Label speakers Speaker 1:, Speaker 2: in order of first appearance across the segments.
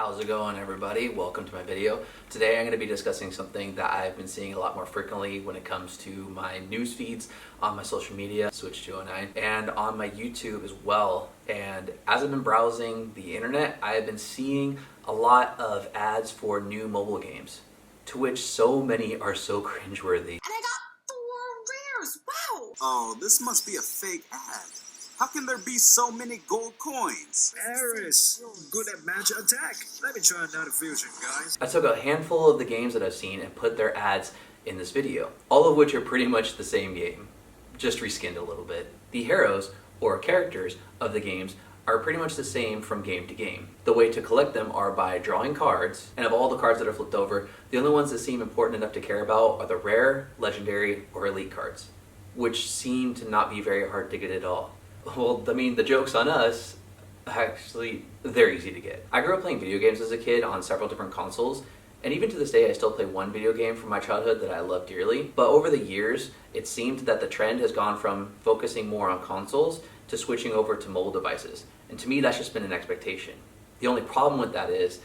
Speaker 1: How's it going, everybody? Welcome to my video. Today I'm going to be discussing something that I've been seeing a lot more frequently when it comes to my news feeds on my social media, Switch 209, and on my YouTube as well. And as I've been browsing the internet, I have been seeing a lot of ads for new mobile games, to which so many are so cringeworthy.
Speaker 2: And I got 4 rares! Wow!
Speaker 3: Oh, this must be a fake ad. How can there be so many gold coins?
Speaker 4: Jarvis, good at magic attack. Let me try another fusion, guys.
Speaker 1: I took a handful of the games that I've seen and put their ads in this video, all of which are pretty much the same game, just reskinned a little bit. The heroes, or characters, of the games are pretty much the same from game to game. The way to collect them are by drawing cards, and of all the cards that are flipped over, the only ones that seem important enough to care about are the rare, legendary, or elite cards, which seem to not be very hard to get at all. Well, I mean, the joke's on us. Actually, they're easy to get. I grew up playing video games as a kid on several different consoles, and even to this day I still play one video game from my childhood that I love dearly. But over the years, it seemed that the trend has gone from focusing more on consoles to switching over to mobile devices. And to me, that's just been an expectation. The only problem with that is,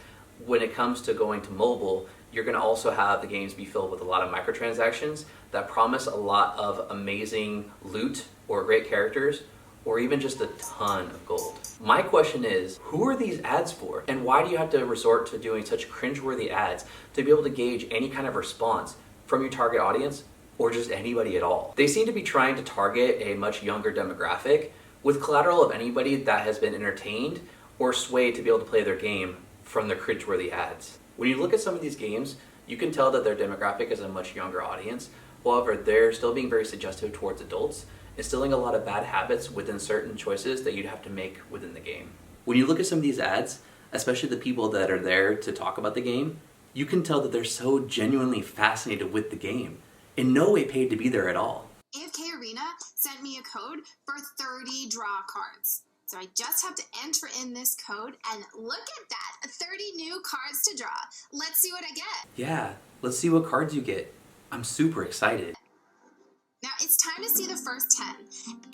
Speaker 1: when it comes to going to mobile, you're going to also have the games be filled with a lot of microtransactions that promise a lot of amazing loot or great characters, or even just a ton of gold. My question is, who are these ads for? And why do you have to resort to doing such cringeworthy ads to be able to gauge any kind of response from your target audience, or just anybody at all? They seem to be trying to target a much younger demographic with collateral of anybody that has been entertained or swayed to be able to play their game from their cringeworthy ads. When you look at some of these games, you can tell that their demographic is a much younger audience. However, they're still being very suggestive towards adults, instilling a lot of bad habits within certain choices that you'd have to make within the game. When you look at some of these ads, especially the people that are there to talk about the game, you can tell that they're so genuinely fascinated with the game, in no way paid to be there at all.
Speaker 2: AFK Arena sent me a code for 30 draw cards. So I just have to enter in this code, and look at that, 30 new cards to draw. Let's see what I get.
Speaker 1: Yeah, let's see what cards you get. I'm super excited.
Speaker 2: Now it's time to see the first 10.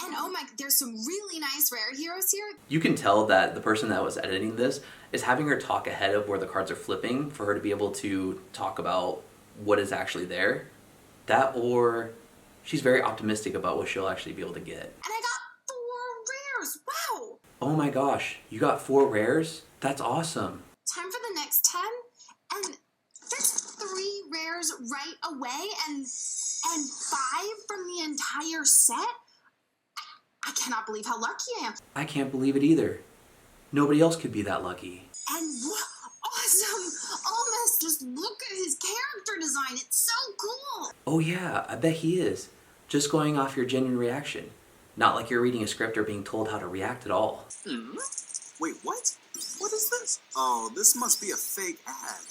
Speaker 2: And oh my, there's some really nice rare heroes here.
Speaker 1: You can tell that the person that was editing this is having her talk ahead of where the cards are flipping for her to be able to talk about what is actually there. That, or she's very optimistic about what she'll actually be able to get.
Speaker 2: And I got 4 rares, wow!
Speaker 1: Oh my gosh, you got 4 rares? That's awesome.
Speaker 2: Time for the next 10, and there's 3 rares right away, and 5 from the entire set? I cannot believe how lucky I am.
Speaker 1: I can't believe it either. Nobody else could be that lucky.
Speaker 2: And awesome! Almost just look at his character design. It's so cool.
Speaker 1: Oh yeah, I bet he is. Just going off your genuine reaction. Not like you're reading a script or being told how to react at all.
Speaker 3: Wait, what? What is this? Oh, this must be a fake ad.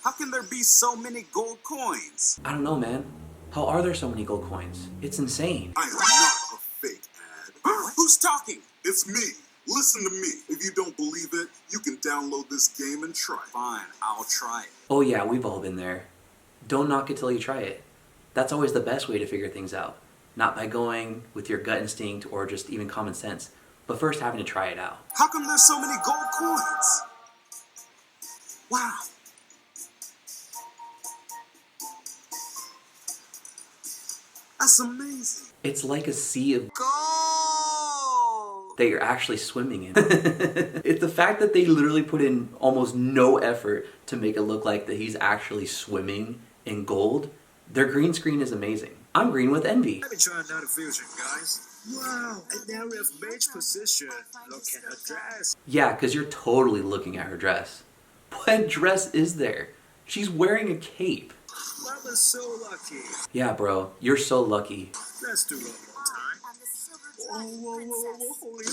Speaker 3: How can there be so many gold coins?
Speaker 1: I don't know, man. How are there so many gold coins? It's insane.
Speaker 3: I am not a fake ad. Who's talking? It's me. Listen to me. If you don't believe it, you can download this game and try. Fine, I'll try it.
Speaker 1: Oh yeah, we've all been there. Don't knock it till you try it. That's always the best way to figure things out. Not by going with your gut instinct or just even common sense, but first having to try it out.
Speaker 3: How come there's so many gold coins? Wow. That's amazing.
Speaker 1: It's like a sea of
Speaker 3: Gold!
Speaker 1: that you're actually swimming in. It's the fact that they literally put in almost no effort to make it look like that he's actually swimming in gold. Their green screen is amazing. I'm green with envy.
Speaker 4: Let me try another fusion, guys. Wow, and now we have mage position. Look at her dress.
Speaker 1: Yeah, because you're totally looking at her dress. What dress is there? She's wearing a cape.
Speaker 4: Mama's so lucky.
Speaker 1: Yeah, bro, you're so lucky.
Speaker 4: Let's do it one more time. Whoa, holy.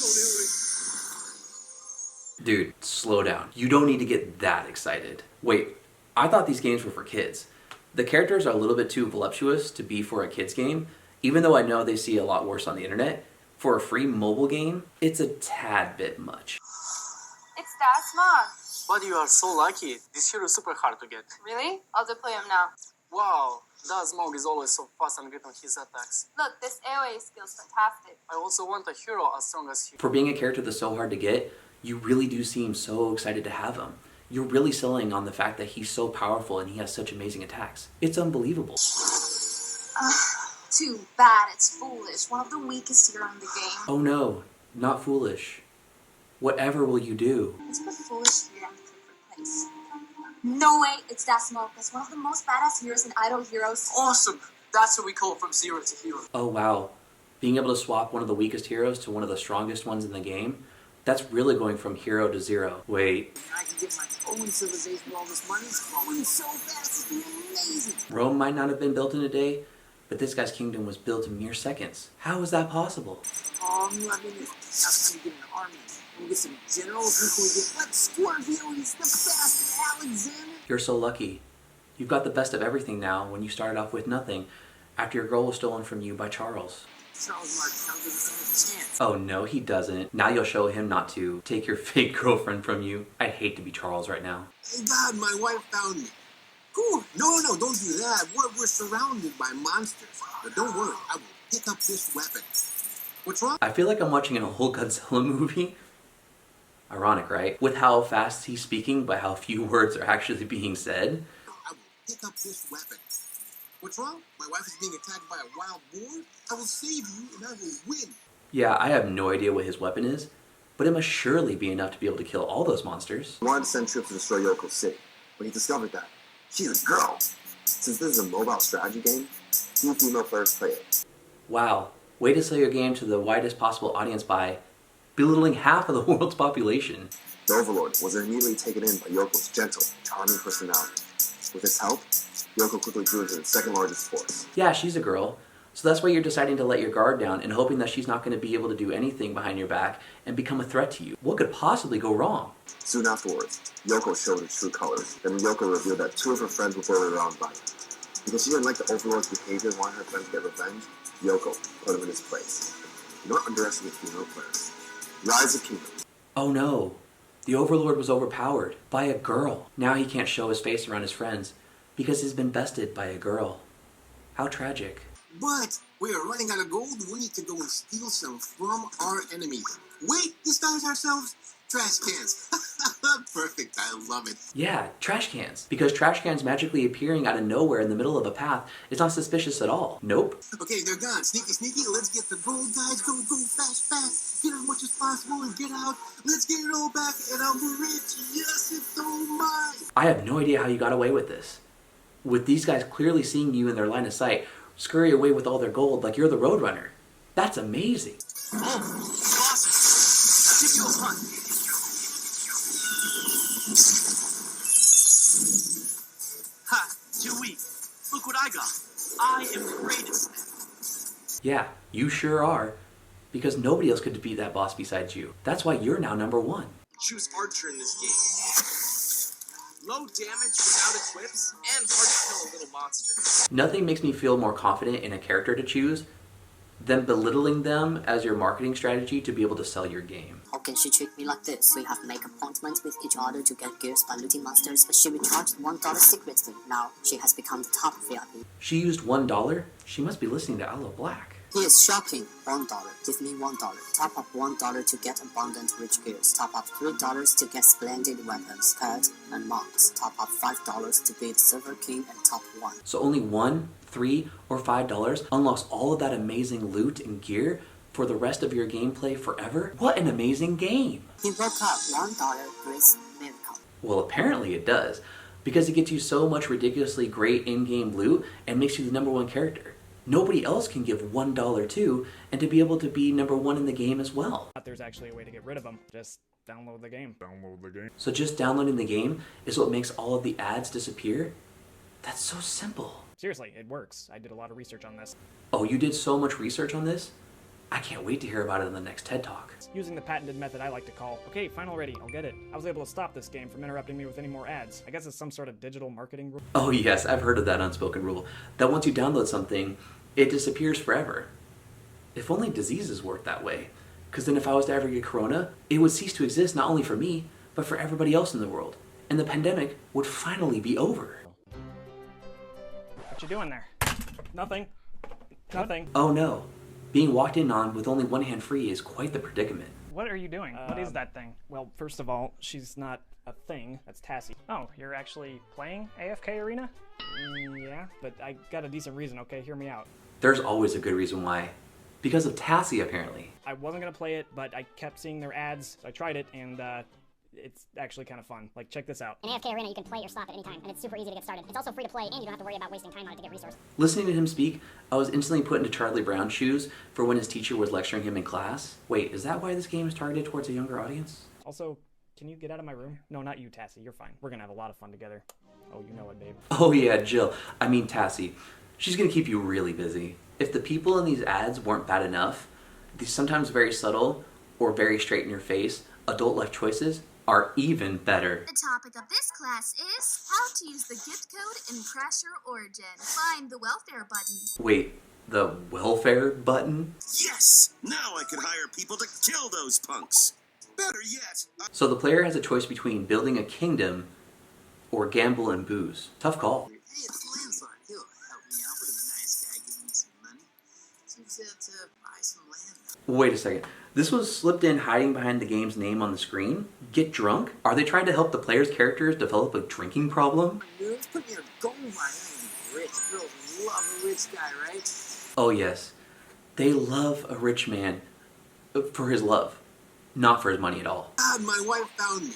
Speaker 1: Dude, slow down. You don't need to get that excited. Wait, I thought these games were for kids. The characters are a little bit too voluptuous to be for a kid's game, even though I know they see a lot worse on the internet. For a free mobile game, it's a tad bit much.
Speaker 5: It's that smart.
Speaker 6: But you are so lucky. This hero is super hard to get.
Speaker 5: Really? I'll deploy him now.
Speaker 6: Wow, that Smog is always so fast and great on his attacks.
Speaker 5: Look, this AoE skill's fantastic.
Speaker 6: I also want a hero as strong as he.
Speaker 1: For being a character that's so hard to get, you really do seem so excited to have him. You're really selling on the fact that he's so powerful and he has such amazing attacks. It's unbelievable.
Speaker 2: Too bad. It's foolish. One of the weakest here in the game.
Speaker 1: Oh no, not foolish. Whatever will you do?
Speaker 5: Let's put foolish here in the different place. No way, it's that smoke. That's one of the most badass heroes and idol heroes.
Speaker 6: Awesome. That's what we call from zero to hero.
Speaker 1: Oh wow, being able to swap one of the weakest heroes to one of the strongest ones in the game, that's really going from hero to zero. Wait,
Speaker 4: I can get my own civilization with all this money. It's growing so fast, it's amazing.
Speaker 1: Rome might not have been built in a day, but this guy's kingdom was built in mere seconds. How is that possible?
Speaker 4: I mean, that's time to get an army. We get some generals. Who can we get? What Scorpio? He's the best, Alexander.
Speaker 1: You're so lucky. You've got the best of everything now when you started off with nothing, after your girl was stolen from you by Charles.
Speaker 4: Charles Martel doesn't stand a chance.
Speaker 1: Oh no, he doesn't. Now you'll show him not to take your fake girlfriend from you. I'd hate to be Charles right now.
Speaker 3: Thank God my wife found me. Whew. No, don't do that. We're surrounded by monsters. But don't worry, I will pick up this weapon. What's wrong?
Speaker 1: I feel like I'm watching an old Godzilla movie. Ironic, right? With how fast he's speaking, but how few words are actually being said.
Speaker 3: I will pick up this weapon. What's wrong? My wife is being attacked by a wild boar? I will save you and I will win.
Speaker 1: Yeah, I have no idea what his weapon is, but it must surely be enough to be able to kill all those monsters.
Speaker 7: He wanted to send troops to destroy Yoko City, but he discovered that she's a girl. Since this is a mobile strategy game, few female players play it.
Speaker 1: Wow, way to sell your game to the widest possible audience by belittling half of the world's population.
Speaker 7: The Overlord was immediately taken in by Yoko's gentle, charming personality. With his help, Yoko quickly grew into the second largest force.
Speaker 1: Yeah, she's a girl, so that's why you're deciding to let your guard down and hoping that she's not going to be able to do anything behind your back and become a threat to you. What could possibly go wrong?
Speaker 7: Soon afterwards, Yoko showed her true colors. Then Yoko revealed that two of her friends were bullied around by her. Because she didn't like the Overlord's behavior and wanted her friends to get revenge, Yoko put him in his place. Do not underestimate female players. Rise of Kingdoms.
Speaker 1: Oh no, the Overlord was overpowered by a girl. Now he can't show his face around his friends because he's been bested by a girl. How tragic.
Speaker 3: But we are running out of gold. We need to go and steal some from our enemies. Wait, disguise ourselves? Trash cans. Perfect, I love it.
Speaker 1: Yeah, trash cans. Because trash cans magically appearing out of nowhere in the middle of a path is not suspicious at all. Nope.
Speaker 3: Okay, they're gone. Sneaky, sneaky. Let's get the gold, guys. Go, fast, fast. Get as much as possible and get out. Let's get it all back, and I'm rich. Yes, it's all mine.
Speaker 1: I have no idea how you got away with this. With these guys clearly seeing you in their line of sight, scurry away with all their gold like you're the Roadrunner. That's amazing.
Speaker 4: Oh, bosses! Give you a hunt. Ha! Too weak. Look what I got. I am the greatest.
Speaker 1: Yeah, you sure are. Because nobody else could defeat that boss besides you. That's why you're now number one.
Speaker 4: Choose Archer in this game. Low damage without equips, and hard to kill a little monster.
Speaker 1: Nothing makes me feel more confident in a character to choose than belittling them as your marketing strategy to be able to sell your game.
Speaker 8: How can she treat me like this? We have made appointments with each other to get gifts by looting monsters, but she recharged $1 secretly. Now she has become the top VIP.
Speaker 1: She used $1? She must be listening to Aloe Black.
Speaker 8: He is shocking. $1. Give me $1. Top up $1 to get abundant rich gears. Top up $3 to get splendid weapons, pet, and monks. Top up $5 to be the Silver King and top 1.
Speaker 1: So only $1, $3, or $5 unlocks all of that amazing loot and gear for the rest of your gameplay forever? What an amazing game!
Speaker 8: He woke up $1 Grace Miracle.
Speaker 1: Well, apparently it does, because it gets you so much ridiculously great in-game loot and makes you the number one character. Nobody else can give $1 to, and to be able to be number one in the game as well.
Speaker 9: There's actually a way to get rid of them. Just download the game.
Speaker 1: So just downloading the game is what makes all of the ads disappear? That's so simple.
Speaker 9: Seriously, it works. I did a lot of research on this.
Speaker 1: Oh, you did so much research on this? I can't wait to hear about it in the next TED Talk.
Speaker 9: Using the patented method I like to call, okay, final ready, I'll get it. I was able to stop this game from interrupting me with any more ads. I guess it's some sort of digital marketing rule.
Speaker 1: Oh yes, I've heard of that unspoken rule, that once you download something, it disappears forever. If only diseases worked that way. Because then if I was to ever get corona, it would cease to exist not only for me, but for everybody else in the world. And the pandemic would finally be over.
Speaker 9: What you doing there? Nothing. Nothing.
Speaker 1: Oh no. Being walked in on with only one hand free is quite the predicament.
Speaker 9: What are you doing? What is that thing? Well, first of all, she's not a thing. That's Tassie. Oh, you're actually playing AFK Arena? Yeah, but I got a decent reason, okay? Hear me out.
Speaker 1: There's always a good reason why. Because of Tassie, apparently.
Speaker 9: I wasn't gonna play it, but I kept seeing their ads, so I tried it, and it's actually kind of fun. Like, check this out.
Speaker 10: In AFK Arena, you can play or stop at any time, and it's super easy to get started. It's also free to play, and you don't have to worry about wasting time on it to get resources.
Speaker 1: Listening to him speak, I was instantly put into Charlie Brown's shoes for when his teacher was lecturing him in class. Wait, is that why this game is targeted towards a younger audience?
Speaker 9: Also, can you get out of my room? No, not you, Tassie. You're fine. We're gonna have a lot of fun together. Oh, you know it, babe.
Speaker 1: Oh yeah, Jill. I mean Tassie. She's gonna keep you really busy. If the people in these ads weren't bad enough, these sometimes very subtle or very straight in your face adult life choices are even better.
Speaker 2: The topic of this class is how to use the gift code in Crash Your Origin. Find the welfare button.
Speaker 1: Wait, the welfare button?
Speaker 3: Yes! Now I could hire people to kill those punks. Better yet,
Speaker 1: So the player has a choice between building a kingdom or gamble and booze. Tough call.
Speaker 3: Hey, it's Lancelot. He'll help me out with a nice guy giving me some money. Seems to buy some land.
Speaker 1: Wait a second. This was slipped in hiding behind the game's name on the screen? Get drunk? Are they trying to help the player's characters develop a drinking problem?
Speaker 4: Dude, put me in a gold mine. I ain't rich. Girls love a rich guy, right?
Speaker 1: Oh yes. They love a rich man for his love, not for his money at all.
Speaker 3: God, my wife found me.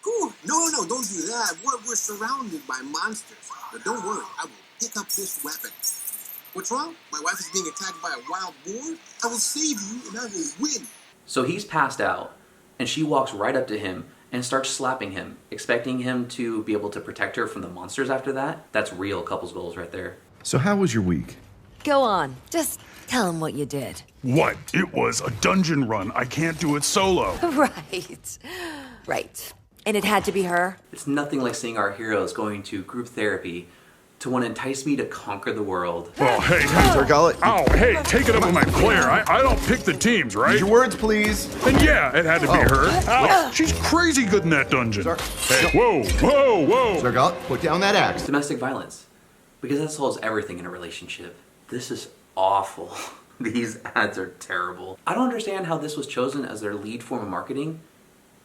Speaker 3: Ooh, no, don't do that. We're surrounded by monsters. But don't worry, I will pick up this weapon. What's wrong? My wife is being attacked by a wild boar? I will save you and I will win.
Speaker 1: So he's passed out, and she walks right up to him and starts slapping him, expecting him to be able to protect her from the monsters after that. That's real couples goals right there.
Speaker 11: So how was your week?
Speaker 12: Go on. Just tell him what you did.
Speaker 11: What? It was a dungeon run. I can't do it solo.
Speaker 12: Right. And it had to be her?
Speaker 1: It's nothing like seeing our heroes going to group therapy to want to entice me to conquer the world.
Speaker 11: Oh, hey. Oh, hey, take it up with my player. I don't pick the teams, right?
Speaker 7: Use your words, please.
Speaker 11: And yeah, it had to be her. Ow, she's crazy good in that dungeon. Hey, whoa.
Speaker 7: Zargal, put down that axe.
Speaker 1: Domestic violence. Because that solves everything in a relationship. This is awful. These ads are terrible. I don't understand how this was chosen as their lead form of marketing,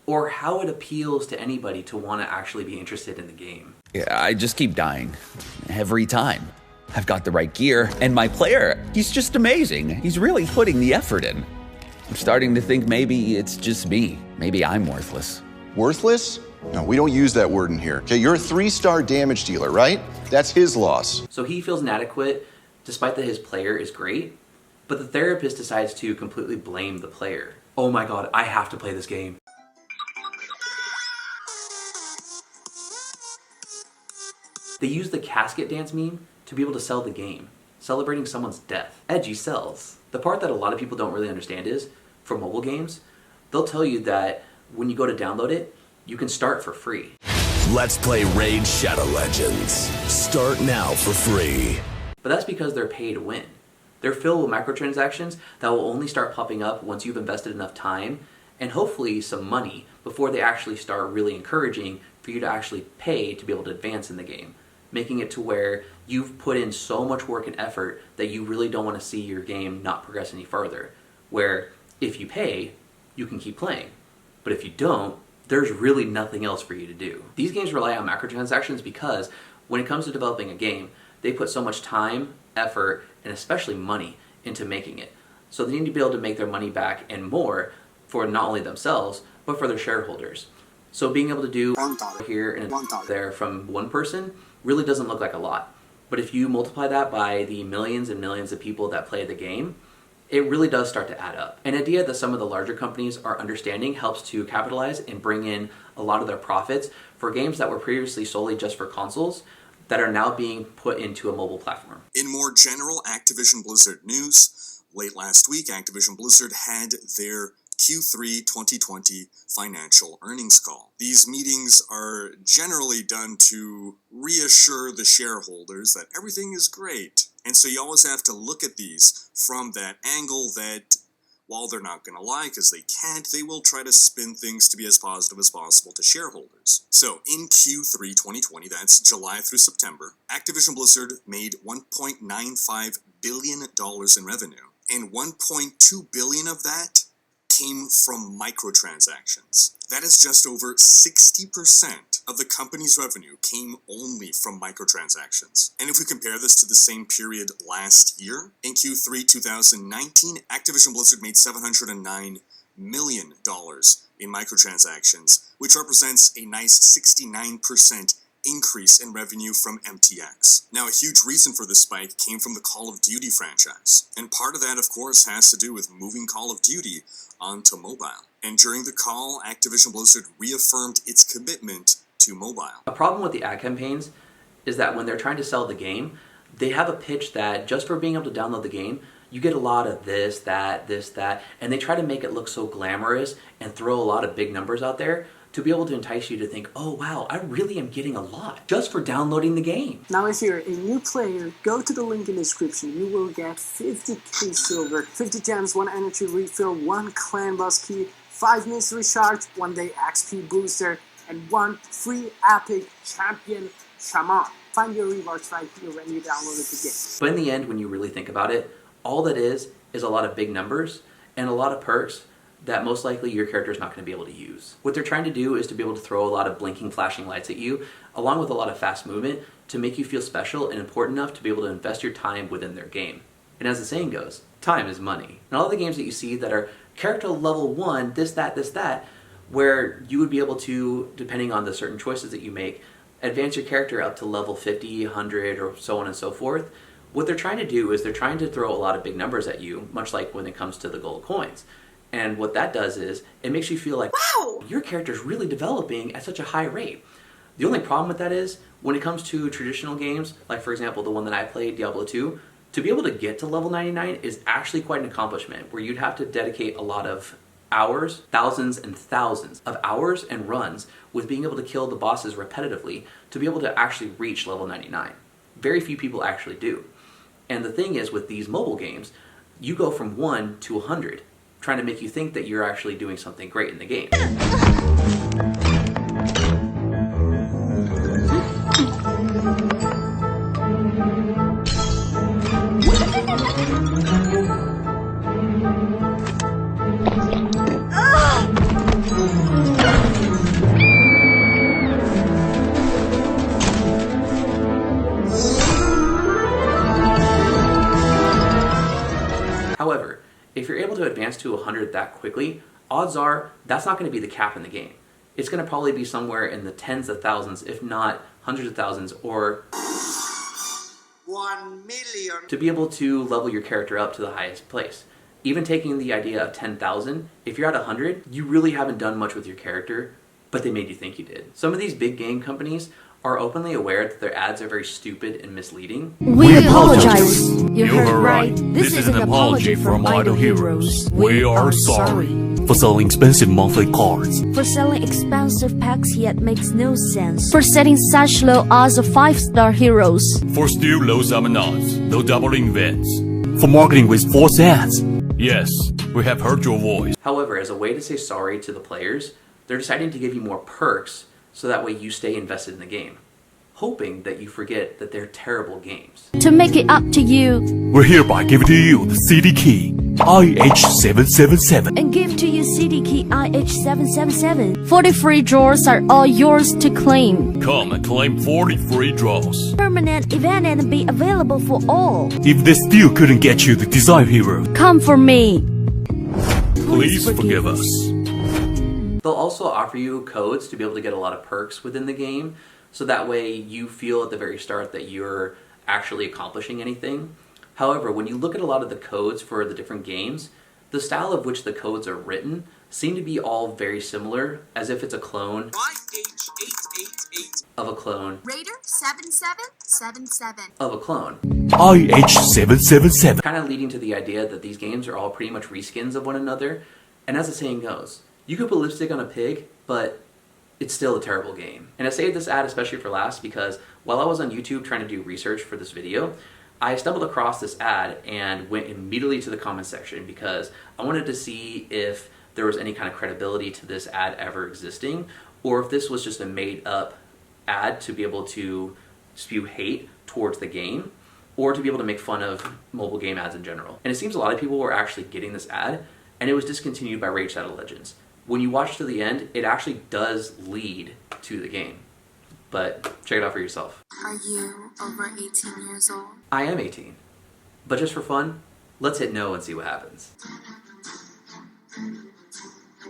Speaker 1: or how it appeals to anybody to want to actually be interested in the game.
Speaker 13: Yeah, I just keep dying. Every time. I've got the right gear, and my player, he's just amazing. He's really putting the effort in. I'm starting to think maybe it's just me. Maybe I'm worthless.
Speaker 14: Worthless? No, we don't use that word in here. Okay, you're a 3-star damage dealer, right? That's his loss.
Speaker 1: So he feels inadequate, despite that his player is great, but the therapist decides to completely blame the player. Oh my god, I have to play this game. They use the casket dance meme to be able to sell the game, celebrating someone's death. Edgy sells. The part that a lot of people don't really understand is, for mobile games, they'll tell you that when you go to download it, you can start for free.
Speaker 15: Let's play Raid Shadow Legends. Start now for free.
Speaker 1: But that's because they're pay to win. They're filled with microtransactions that will only start popping up once you've invested enough time and hopefully some money before they actually start really encouraging for you to actually pay to be able to advance in the game, making it to where you've put in so much work and effort that you really don't want to see your game not progress any further. Where if you pay, you can keep playing. But if you don't, there's really nothing else for you to do. These games rely on microtransactions because when it comes to developing a game, they put so much time, effort, and especially money into making it. So they need to be able to make their money back and more for not only themselves, but for their shareholders. So being able to do $1 here and $1 there from one person really doesn't look like a lot. But if you multiply that by the millions and millions of people that play the game, it really does start to add up. An idea that some of the larger companies are understanding helps to capitalize and bring in a lot of their profits for games that were previously solely just for consoles that are now being put into a mobile platform.
Speaker 16: In more general Activision Blizzard news, late last week, Activision Blizzard had their Q3 2020 financial earnings call. These meetings are generally done to reassure the shareholders that everything is great. And so you always have to look at these from that angle that, while they're not going to lie because they can't, they will try to spin things to be as positive as possible to shareholders. So in Q3 2020, that's July through September, Activision Blizzard made $1.95 billion in revenue. And $1.2 billion of that came from microtransactions. That is just over 60% of the company's revenue came only from microtransactions. And if we compare this to the same period last year, in Q3 2019, Activision Blizzard made $709 million in microtransactions, which represents a nice 69% increase in revenue from MTX. Now, a huge reason for this spike came from the Call of Duty franchise. And part of that, of course, has to do with moving Call of Duty onto mobile. And during the call, Activision Blizzard reaffirmed its commitment to mobile.
Speaker 1: A problem with the ad campaigns is that when they're trying to sell the game, they have a pitch that just for being able to download the game, you get a lot of this, that, and they try to make it look so glamorous and throw a lot of big numbers out there to be able to entice you to think, oh wow, I really am getting a lot just for downloading the game.
Speaker 4: Now if you're a new player, go to the link in the description. You will get 50k silver, 50 gems, 1 energy refill, 1 clan boss key, 5 mystery shards, 1 day XP booster, and 1 free epic champion shaman. Find your rewards right here when you download the game.
Speaker 1: But in the end, when you really think about it, all that is a lot of big numbers and a lot of perks that most likely your character is not going to be able to use. What they're trying to do is to be able to throw a lot of blinking, flashing lights at you, along with a lot of fast movement, to make you feel special and important enough to be able to invest your time within their game. And as the saying goes, time is money. And all the games that you see that are character level 1, this, that, where you would be able to, depending on the certain choices that you make, advance your character up to level 50, 100, or so on and so forth. What they're trying to do is they're trying to throw a lot of big numbers at you, much like when it comes to the gold coins. And what that does is it makes you feel like, wow, your character is really developing at such a high rate. The only problem with that is when it comes to traditional games, like for example, the one that I played, Diablo 2, to be able to get to level 99 is actually quite an accomplishment where you'd have to dedicate a lot of hours, thousands and thousands of hours and runs with being able to kill the bosses repetitively to be able to actually reach level 99. Very few people actually do. And the thing is with these mobile games, you go from 1 to 100, trying to make you think that you're actually doing something great in the game. However, if you're able to advance to 100 that quickly, odds are that's not going to be the cap in the game. It's going to probably be somewhere in the tens of thousands, if not hundreds of thousands, or
Speaker 3: 1 million.
Speaker 1: To be able to level your character up to the highest place. Even taking the idea of 10,000, if you're at 100, you really haven't done much with your character, but they made you think you did. Some of these big game companies are openly aware that their ads are very stupid and misleading.
Speaker 17: We apologize. You heard right. This is an apology from Idle Heroes. We are sorry.
Speaker 15: For selling expensive monthly cards.
Speaker 17: For selling expensive packs yet makes no sense. For setting such low odds of 5-star heroes.
Speaker 15: For still low summon odds, no doubling events. For marketing with false ads. Yes, we have heard your voice.
Speaker 1: However, as a way to say sorry to the players, they're deciding to give you more perks so that way you stay invested in the game, hoping that you forget that they're terrible games.
Speaker 17: To make it up to you,
Speaker 15: we're hereby giving to you the CD key IH777
Speaker 17: and give to you CD key IH777. 40 free draws are all yours to claim.
Speaker 15: Come and claim 40 free draws.
Speaker 17: Permanent event and be available for all.
Speaker 15: If they still couldn't get you the desired hero,
Speaker 17: come for me.
Speaker 15: Please forgive us.
Speaker 1: They'll also offer you codes to be able to get a lot of perks within the game, so that way you feel at the very start that you're actually accomplishing anything. However, when you look at a lot of the codes for the different games, the style of which the codes are written seem to be all very similar, as if it's a clone of a clone
Speaker 2: Raider 7777
Speaker 1: of a clone.
Speaker 15: IH777.
Speaker 1: Kind of leading to the idea that these games are all pretty much reskins of one another, and as the saying goes, you could put lipstick on a pig, but it's still a terrible game. And I saved this ad especially for last because while I was on YouTube trying to do research for this video, I stumbled across this ad and went immediately to the comment section because I wanted to see if there was any kind of credibility to this ad ever existing, or if this was just a made up ad to be able to spew hate towards the game, or to be able to make fun of mobile game ads in general. And it seems a lot of people were actually getting this ad and it was discontinued by Raid Shadow Legends. When you watch to the end, it actually does lead to the game. But check it out for yourself.
Speaker 18: Are you over 18 years old?
Speaker 1: I am 18. But just for fun, let's hit no and see what happens.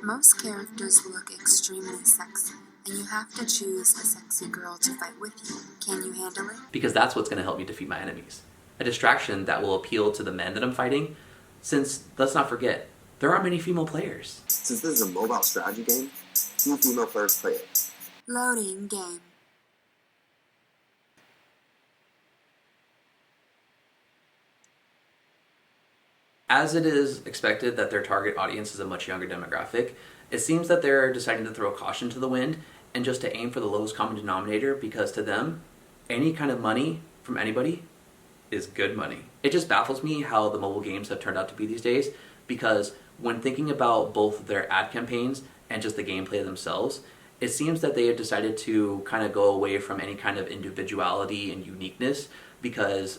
Speaker 18: Most characters look extremely sexy, and you have to choose a sexy girl to fight with you. Can you handle it?
Speaker 1: Because that's what's going to help me defeat my enemies. A distraction that will appeal to the men that I'm fighting, since, let's not forget, there aren't many female players.
Speaker 7: Since this is a mobile strategy game, few female players play it.
Speaker 18: Loading game.
Speaker 1: As it is expected that their target audience is a much younger demographic, it seems that they're deciding to throw caution to the wind and just to aim for the lowest common denominator, because to them, any kind of money from anybody is good money. It just baffles me how the mobile games have turned out to be these days, because when thinking about both their ad campaigns and just the gameplay themselves, it seems that they have decided to kind of go away from any kind of individuality and uniqueness, because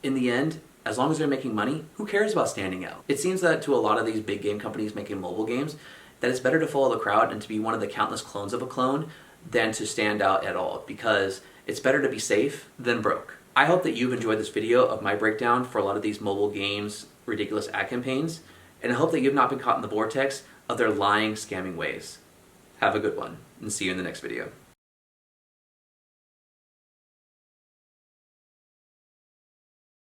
Speaker 1: in the end, as long as they're making money, who cares about standing out? It seems that to a lot of these big game companies making mobile games, that it's better to follow the crowd and to be one of the countless clones of a clone than to stand out at all, because it's better to be safe than broke. I hope that you've enjoyed this video of my breakdown for a lot of these mobile games ridiculous ad campaigns, and I hope that you've not been caught in the vortex of their lying, scamming ways. Have a good one, and see you in the next video.